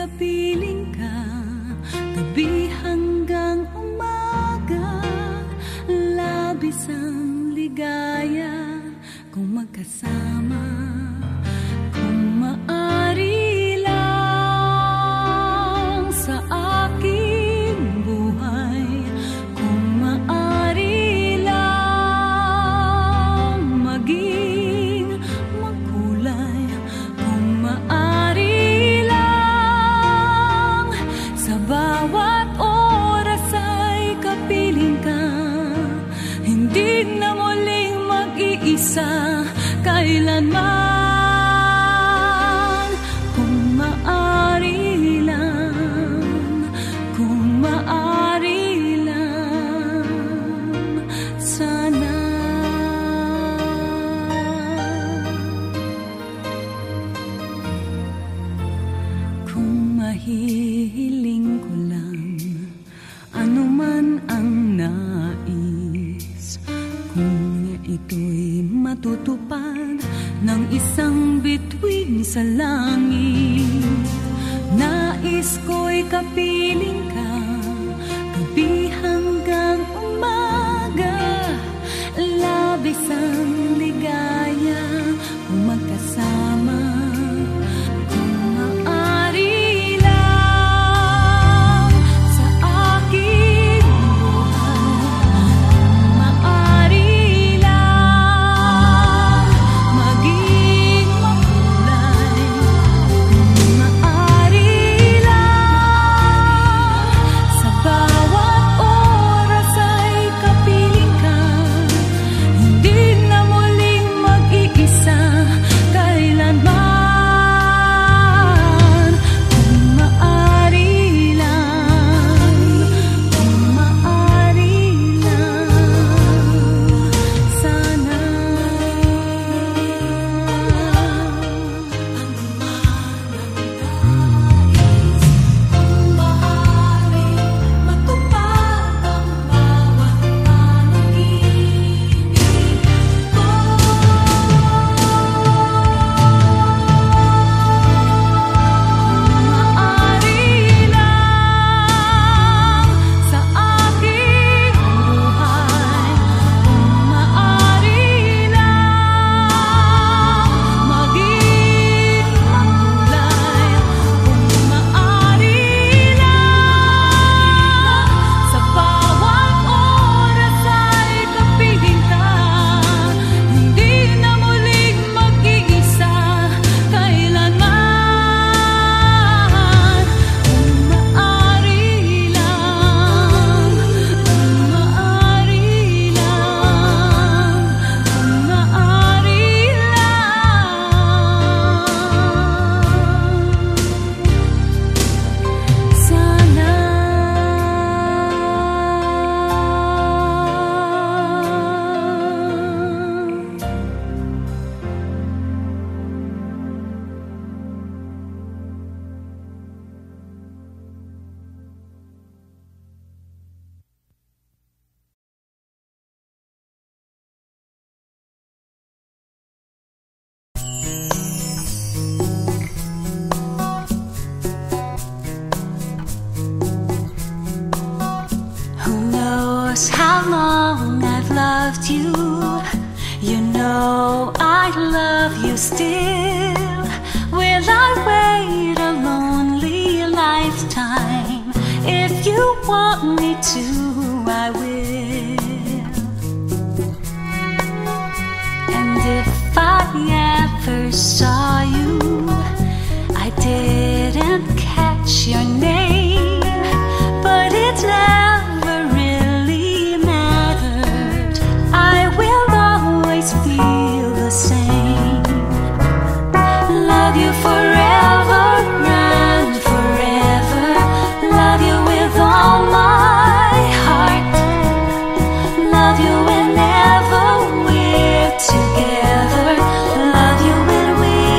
kapiling ka, gabi hanggang umaga, labis ang ligaya kung magkasama. Kung maari lang sa aking buhay, kung maari lang maging makulay, kung maari lang sa bawat oras ay kapiling ka, hindi na muling mag-iisa kailanman. Hihiling ko lang ano man ang nais, kung ito'y matutupad ng isang bituin sa langit. Nais ko'y kapiling ka, gabi hanggang umaga, labis ang ligaya kung magkasama. How long I've loved you, you know I love you still. Will I wait a lonely lifetime? If you want me to, I will. And if I ever saw you, I didn't catch your name, but it's never feel the same. Love you forever and forever. Love you with all my heart. Love you whenever we're together. Love you when we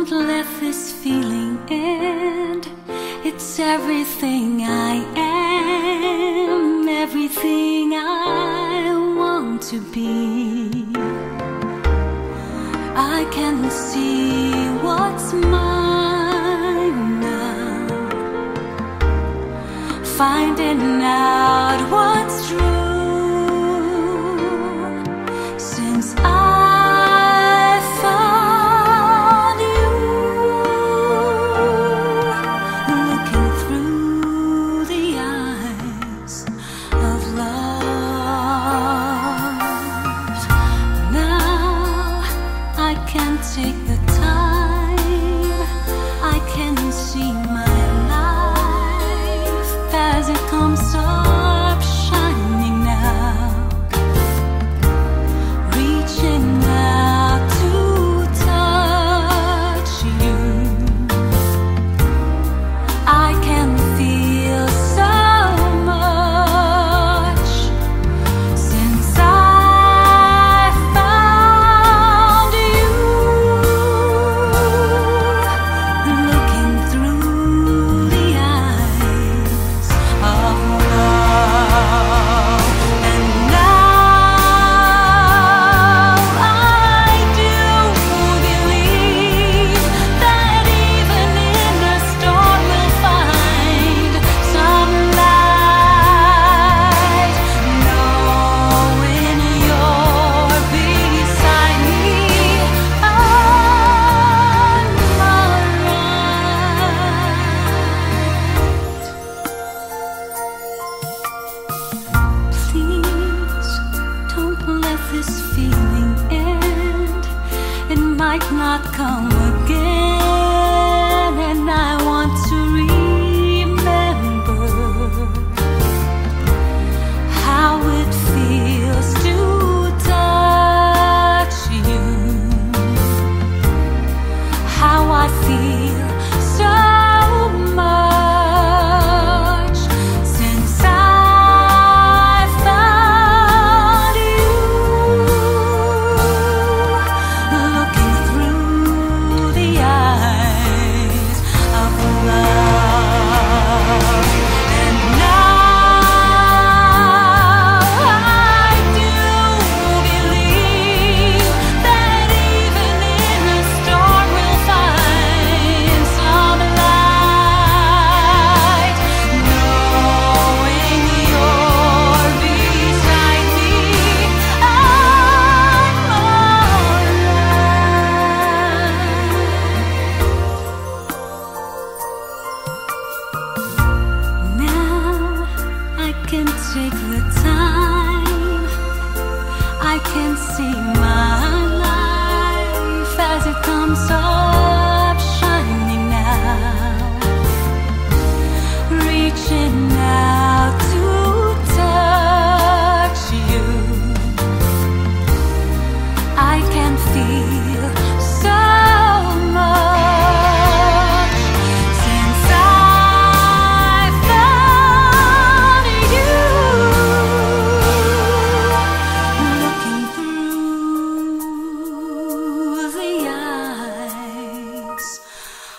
Don't let this feeling end. It's everything I am, everything I want to be. I can see what's mine now, finding out what's true. Since I found you, looking through the eyes of love, now I can take the time, I can see my life as it comes up shining now, reaching out to touch you. I can feel so much since I found you, looking through the eyes of love. And now I do believe that even in the storm we'll find some light, knowing you're beside me. I'm alright. Please don't let this feeling end. It might not come again, and I want to remember how it feels to touch you, how I feel so much since I found you, looking through the eyes of love. And now I do believe that even in the storm we'll find some light, knowing you're beside me. I'm alright. Now I can take the time, I can see my life as it comes up shining now, reaching out to touch you. I can feel so much since I found you, looking through the eyes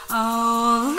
of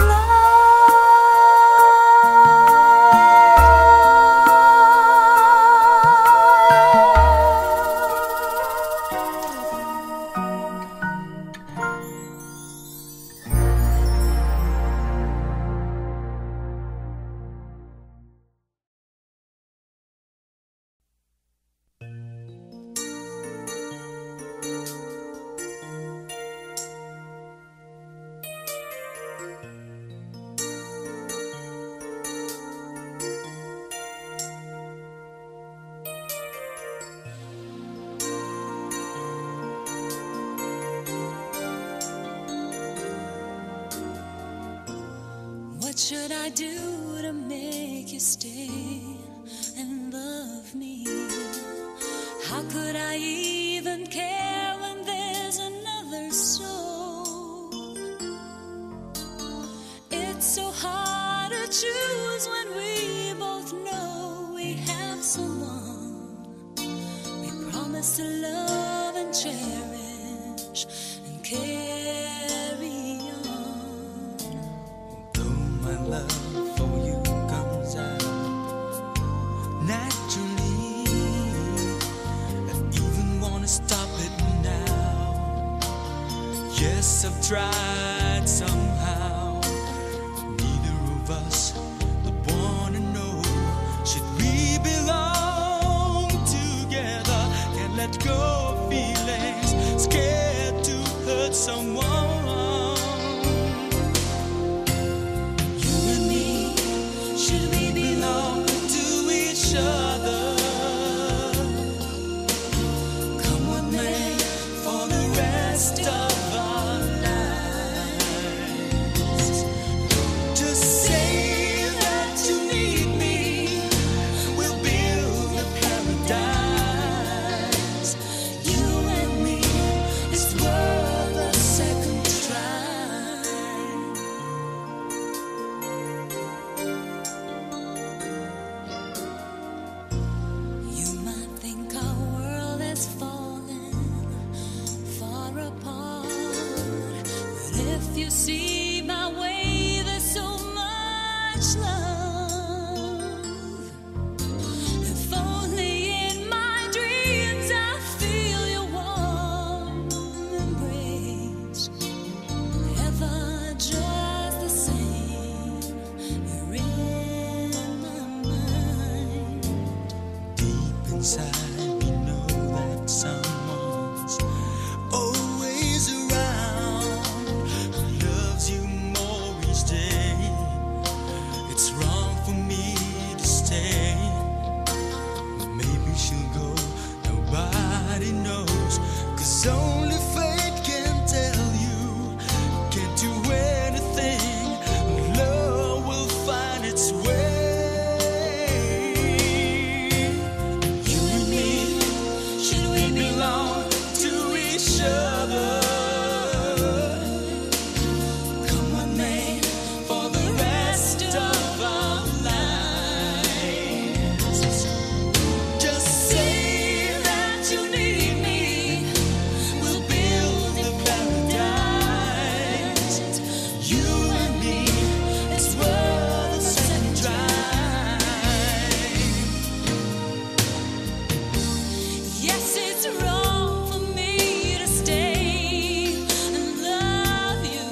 what should I do to make you stay and love me? How could I even care when there's another soul? It's so hard to choose when we both know we have someone we promise to love and cherish and carry much love. If only in my dreams I feel your warm embrace. Ever just the same, you're in my mind. Deep inside, we know that someone's always around, who loves you more each day. It's wrong for me to stay. Maybe she'll go, nobody knows. 'Cause only fate can tell you. Can't do anything, love will find its way. You and me, should we belong to each other? Come what may, for the rest of our lives. Just say that you need me. We'll build a paradise. You and me, it's worth a second try. Yes, it's wrong for me to stay and love you.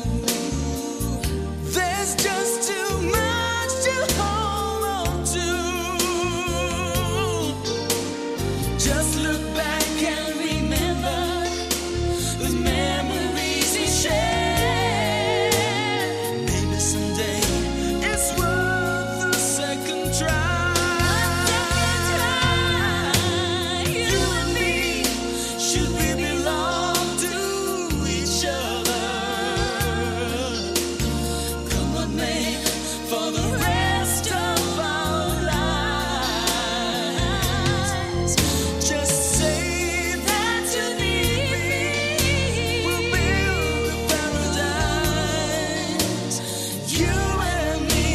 There's just too much to hold on to. Just look back and remember those memories we shared. Maybe someday it's worth a second try. You and me, should we belong to each other? Come what may, for the rest of our lives. Just say that you need me. We'll build a paradise. You and me,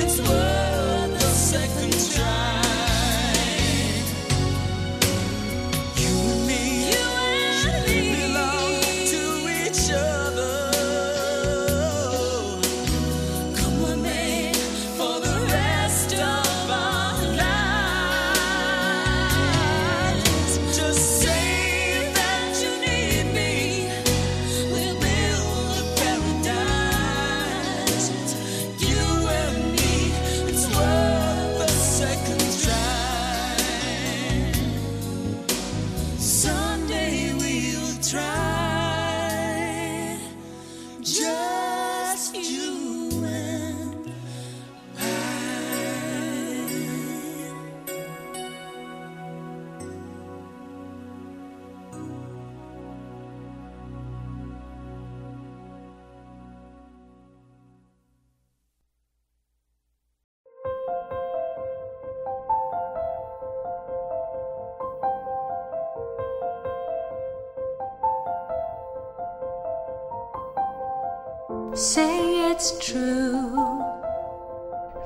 it's worth a second try. You and me, should we belong to each other? Come what may, for the rest of our lives. Just say that you need me. We'll build a paradise. You and me, it's worth a second try. Someday we'll try. Just you and I. Say it's true.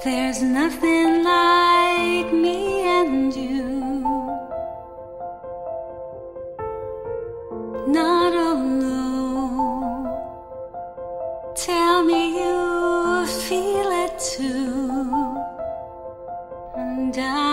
There's nothing like me and you. Not alone. Tell me you feel it too. And I